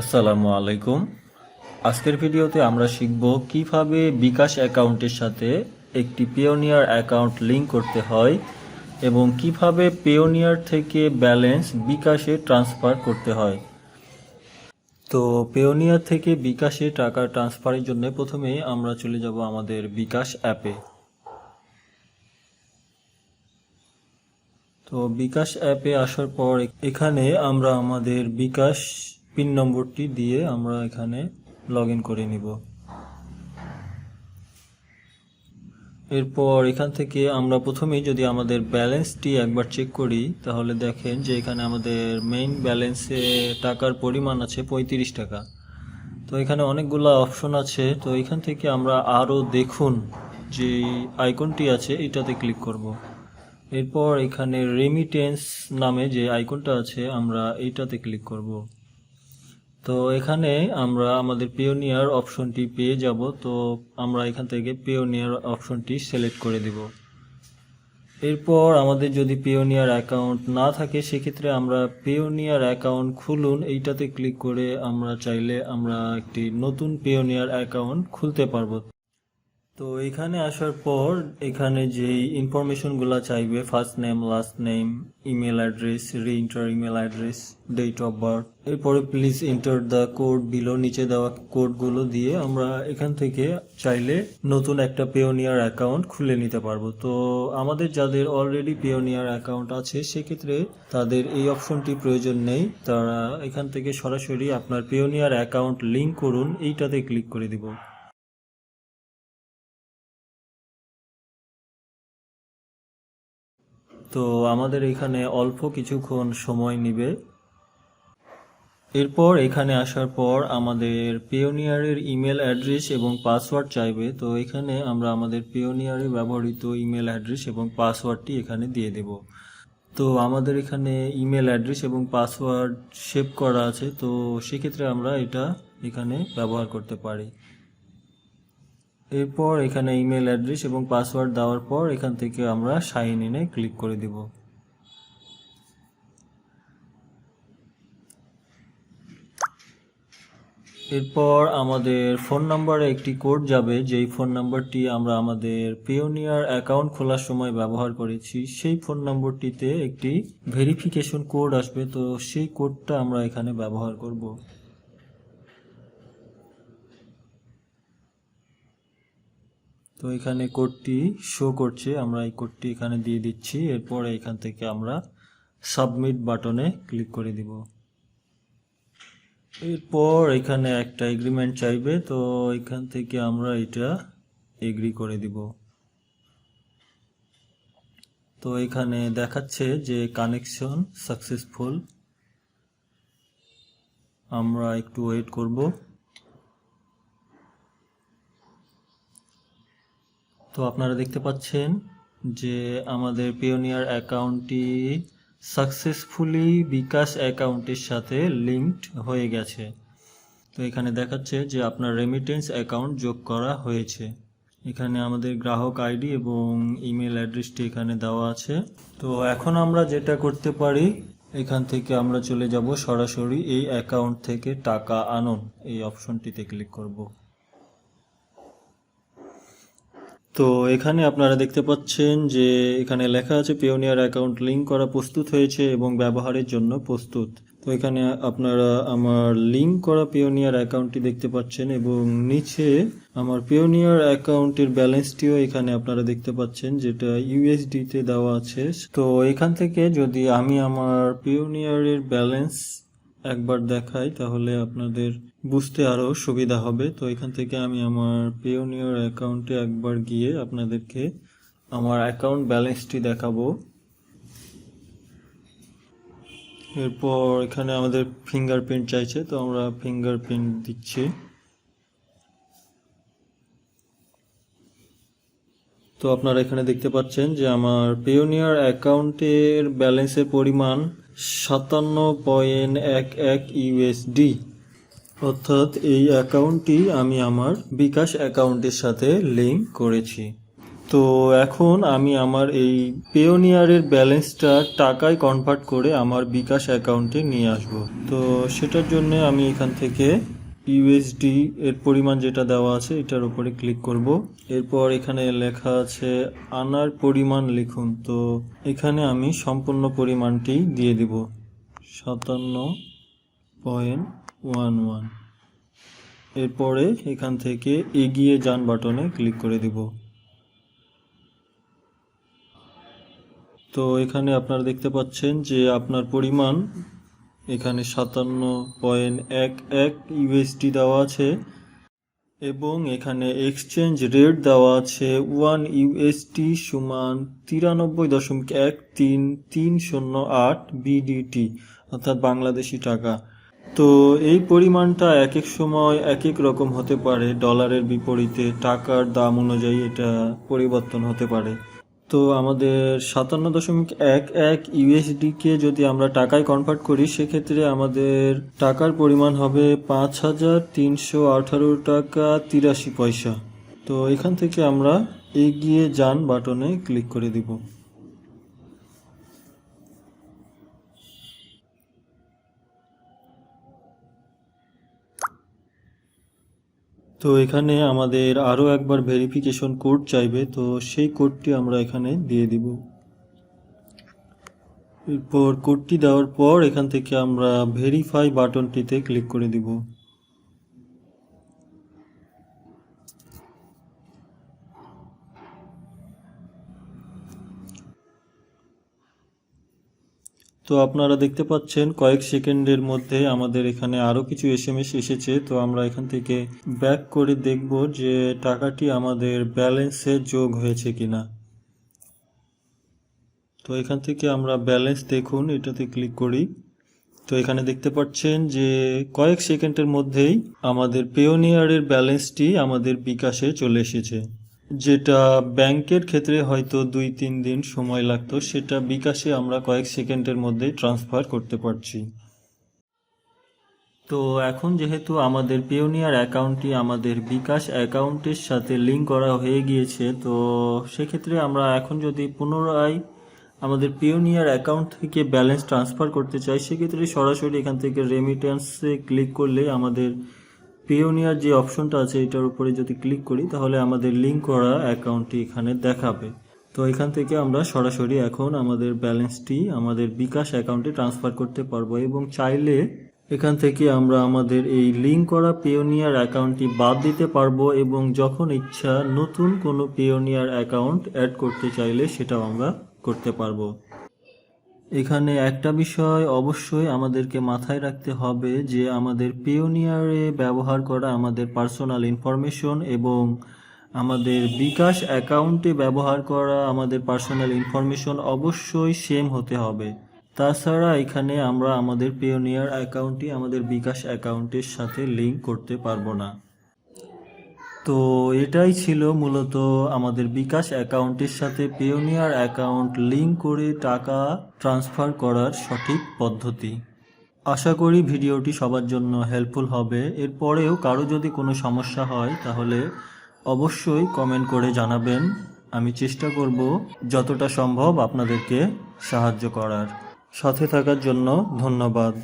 আসসালামু আলাইকুম। আজকের ভিডিওতে আমরা শিখব কিভাবে বিকাশ অ্যাকাউন্টের সাথে একটি পেওনিয়ার অ্যাকাউন্ট লিংক করতে হয় এবং কিভাবে পেওনিয়ার থেকে ব্যালেন্স বিকাশে ট্রান্সফার করতে হয়। তো পেওনিয়ার থেকে বিকাশে টাকা ট্রান্সফারের জন্য প্রথমে আমরা চলে যাব আমাদের বিকাশ অ্যাপে। তো বিকাশ অ্যাপে আসার পর এখানে আমরা আমাদের বিকাশ পিন নম্বরটি দিয়ে আমরা এখানে লগ ইন করে নিব। এরপর এখান থেকে আমরা প্রথমেই যদি আমাদের ব্যালেন্সটি একবার চেক করি তাহলে দেখেন যে এখানে আমাদের মেইন ব্যালেন্সে টাকার পরিমাণ আছে 35 টাকা। তো এখানে অনেকগুলো অপশন আছে, তো এখান থেকে আমরা আরও দেখুন যে আইকনটি আছে এটাতে ক্লিক করব। এরপর এখানে রেমিটেন্স নামে যে আইকনটা আছে আমরা এইটাতে ক্লিক করব। তো এখানে আমরা আমাদের পেওনিয়ার অপশনটি পেয়ে যাব। তো আমরা এখান থেকে পেওনিয়ার অপশনটি সিলেক্ট করে দিব। এরপর আমাদের যদি পেওনিয়ার অ্যাকাউন্ট না থাকে সেক্ষেত্রে আমরা পেওনিয়ার অ্যাকাউন্ট খুলুন এইটাতে ক্লিক করে আমরা চাইলে আমরা একটি নতুন পেওনিয়ার অ্যাকাউন্ট খুলতে পারবো। তো এখানে আসার পর এখানে যেই ইনফরমেশনগুলো চাইবে, first name, last name, email address, re-enter email address, date of birth, এরপরে please enter the code below, নিচে দেওয়া কোডগুলো দিয়ে আমরা এখান থেকে চাইলে নতুন একটা পেওনিয়ার অ্যাকাউন্ট খুলে নিতে পারবো। তো আমাদের যাদের অলরেডি পেওনিয়ার অ্যাকাউন্ট আছে সেক্ষেত্রে তাদের এই অপশনটি প্রয়োজন নেই, তারা এখান থেকে সরাসরি আপনার পেওনিয়ার অ্যাকাউন্ট লিংক করুন এইটাতে ক্লিক করে দিব। তো আমাদের এখানে অল্প কিছুক্ষণ সময় নেবে। এরপর এখানে আসার পর আমাদের পেওনিয়ারের ইমেল অ্যাড্রেস এবং পাসওয়ার্ড চাইবে। তো এখানে আমরা আমাদের পেওনিয়ারে ব্যবহৃত ইমেল অ্যাড্রেস এবং পাসওয়ার্ডটি এখানে দিয়ে দেব। তো আমাদের এখানে ইমেল অ্যাড্রেস এবং পাসওয়ার্ড সেভ করা আছে, তো সেক্ষেত্রে আমরা এটা এখানে ব্যবহার করতে পারি। এরপর এখানে ইমেল অ্যাড্রেস এবং পাসওয়ার্ড দেওয়ার পর এখান থেকে আমরা সাইন ইনে ক্লিক করে দিব। এরপর আমাদের ফোন নাম্বারে একটি কোড যাবে, যেই ফোন নাম্বারটি আমরা আমাদের পেওনিয়ার অ্যাকাউন্ট খোলার সময় ব্যবহার করেছি সেই ফোন নম্বরটিতে একটি ভেরিফিকেশন কোড আসবে। তো সেই কোডটা আমরা এখানে ব্যবহার করব। তো এখানে কোডটি শো করছে, আমরা এই কোডটি এখানে দিয়ে দিচ্ছি। এরপর এখান থেকে আমরা সাবমিট বাটনে ক্লিক করে দিব। এরপর এখানে একটা এগ্রিমেন্ট চাইবে, তো এখান থেকে আমরা এটা এগ্রি করে দিব। তো এখানে দেখাচ্ছে যে কানেকশন সাকসেসফুল, আমরা একটু ওয়েট করব। তো আপনারা দেখতে পাচ্ছেন যে আমাদের পেওনিয়ার অ্যাকাউন্টটি সাকসেসফুলি বিকাশ অ্যাকাউন্টের সাথে লিঙ্কড হয়ে গেছে। তো এখানে দেখাচ্ছে যে আপনার রেমিটেন্স অ্যাকাউন্ট যোগ করা হয়েছে। এখানে আমাদের গ্রাহক আইডি এবং ইমেল অ্যাড্রেসটি এখানে দেওয়া আছে। তো এখন আমরা যেটা করতে পারি, এখান থেকে আমরা চলে যাব সরাসরি এই অ্যাকাউন্ট থেকে টাকা আনুন এই অপশনটিতে ক্লিক করব। তো এখানে আপনারা দেখতে পাচ্ছেন যে এখানে লেখা আছে পেওনিয়ার অ্যাকাউন্ট লিংক করা প্রস্তুত হয়েছে এবং ব্যবহারের জন্য প্রস্তুত। তো এখানে আপনারা আমার লিংক করা পেওনিয়ার অ্যাকাউন্টটি দেখতে পাচ্ছেন এবং নিচে আমার পেওনিয়ার অ্যাকাউন্টের ব্যালেন্সটিও এখানে আপনারা দেখতে পাচ্ছেন, যেটা ইউএসডিতে দেওয়া আছে। তো এখান থেকে যদি আমি আমার পেওনিয়ারের ব্যালেন্স একবার দেখাই তাহলে আপনাদের বুঝতে আরো সুবিধা হবে। তো এখান থেকে আমি আমার পেওনিয়ার অ্যাকাউন্টে একবার গিয়ে আপনাদেরকে আমার অ্যাকাউন্ট ব্যালেন্সটি দেখাবো। এরপর এখানে আমাদের ফিঙ্গারপ্রিন্ট চাইছে, তো আমরা ফিঙ্গারপ্রিন্ট দিচ্ছি। তো আপনারা এখানে দেখতে পাচ্ছেন যে আমার পেওনিয়ার অ্যাকাউন্টের ব্যালেন্সের পরিমাণ 57.11 ইউএসডি, অর্থাৎ এই অ্যাকাউন্টটি আমি আমার বিকাশ অ্যাকাউন্টের সাথে লিংক করেছি। তো এখন আমি আমার এই পেওনিয়ারের ব্যালেন্সটা টাকায় কনভার্ট করে আমার বিকাশ অ্যাকাউন্টে নিয়ে আসব। তো সেটার জন্য আমি এখান থেকে ইউএসডি এর পরিমাণ যেটা দেওয়া আছে এটার উপরে ক্লিক করব। এরপর এখানে লেখা আছে আনার পরিমাণ লিখুন। তো এখানে আমি সম্পূর্ণ পরিমাণটি দিয়ে দিব 57.11। এরপরে এখান থেকে এগিয়ে যান বাটনে ক্লিক করে দিব। তো এখানে আপনারা দেখতে পাচ্ছেন যে আপনার পরিমাণ এখানে 57.11 ইউএসডি দেওয়া আছে এবং এখানে এক্সচেঞ্জ রেট দেওয়া আছে 1 ইউএসডি সমান 93.13308 বিডিটি, অর্থাৎ বাংলাদেশি টাকা। তো এই পরিমাণটা এক এক সময় এক এক রকম হতে পারে, ডলারের বিপরীতে টাকার দাম অনুযায়ী এটা পরিবর্তন হতে পারে। তো আমাদের 57.11 ইউএসডিকে যদি আমরা টাকায় কনভার্ট করি সেক্ষেত্রে আমাদের টাকার পরিমাণ হবে 5,318 টাকা 83 পয়সা। তো এখান থেকে আমরা এগিয়ে যান বাটনে ক্লিক করে দিব। তো এখানে আমাদের আরও একবার ভেরিফিকেশন কোড চাইবে, তো সেই কোডটি আমরা এখানে দিয়ে দিব। এরপর কোডটি দেওয়ার পর এখান থেকে আমরা ভেরিফাই বাটনটিতে ক্লিক করে দিব। তো আপনারা দেখতে পাচ্ছেন কয়েক সেকেন্ডের মধ্যে আমাদের এখানে আরও কিছু এসএমএস এসেছে। তো আমরা এখান থেকে ব্যাক করে দেখব যে টাকাটি আমাদের ব্যালেন্সে যোগ হয়েছে কিনা। তো এখান থেকে আমরা ব্যালেন্স দেখুন এটাতে ক্লিক করি। তো এখানে দেখতে পাচ্ছেন যে কয়েক সেকেন্ডের মধ্যেই আমাদের পেওনিয়ারের ব্যালেন্সটি আমাদের বিকাশে চলে এসেছে। যেটা ব্যাংকের ক্ষেত্রে হয়তো 2-3 দিন সময় লাগতো, সেটা বিকাশে আমরা কয়েক সেকেন্ডের মধ্যেই ট্রান্সফার করতে পারছি। তো এখন যেহেতু আমাদের পেওনিয়ার অ্যাকাউন্টটি আমাদের বিকাশ অ্যাকাউন্টের সাথে লিঙ্ক করা হয়ে গিয়েছে, তো সেক্ষেত্রে আমরা এখন যদি পুনরায় আমাদের পেওনিয়ার অ্যাকাউন্ট থেকে ব্যালেন্স ট্রান্সফার করতে চাই সেক্ষেত্রে সরাসরি এখান থেকে রেমিটেন্সে ক্লিক করলে আমাদের পেওনিয়ার যে অপশনটা আছে এটার উপরে যদি ক্লিক করি তাহলে আমাদের লিঙ্ক করা অ্যাকাউন্টটি এখানে দেখাবে। তো এখান থেকে আমরা সরাসরি এখন আমাদের ব্যালেন্সটি আমাদের বিকাশ অ্যাকাউন্টে ট্রান্সফার করতে পারবো এবং চাইলে এখান থেকে আমরা আমাদের এই লিঙ্ক করা পেওনিয়ার অ্যাকাউন্টটি বাদ দিতে পারবো এবং যখন ইচ্ছা নতুন কোনো পেওনিয়ার অ্যাকাউন্ট অ্যাড করতে চাইলে সেটাও আমরা করতে পারবো। এখানে একটা বিষয় অবশ্যই আমাদেরকে মাথায় রাখতে হবে যে আমাদের পেওনিয়ারে ব্যবহার করা আমাদের পার্সোনাল ইনফরমেশন এবং আমাদের বিকাশ অ্যাকাউন্টে ব্যবহার করা আমাদের পার্সোনাল ইনফরমেশন অবশ্যই সেম হতে হবে। তাছাড়া এখানে আমরা আমাদের পেওনিয়ার অ্যাকাউন্টটি আমাদের বিকাশ অ্যাকাউন্টের সাথে লিঙ্ক করতে পারবো না। তো এটাই ছিল মূলত আমাদের বিকাশ অ্যাকাউন্টের সাথে পেওনিয়ার অ্যাকাউন্ট লিঙ্ক করে টাকা ট্রান্সফার করার সঠিক পদ্ধতি। আশা করি ভিডিওটি সবার জন্য হেল্পফুল হবে। এরপরেও কারো যদি কোনো সমস্যা হয় তাহলে অবশ্যই কমেন্ট করে জানাবেন। আমি চেষ্টা করব যতটা সম্ভব আপনাদেরকে সাহায্য করার। সাথে থাকার জন্য ধন্যবাদ।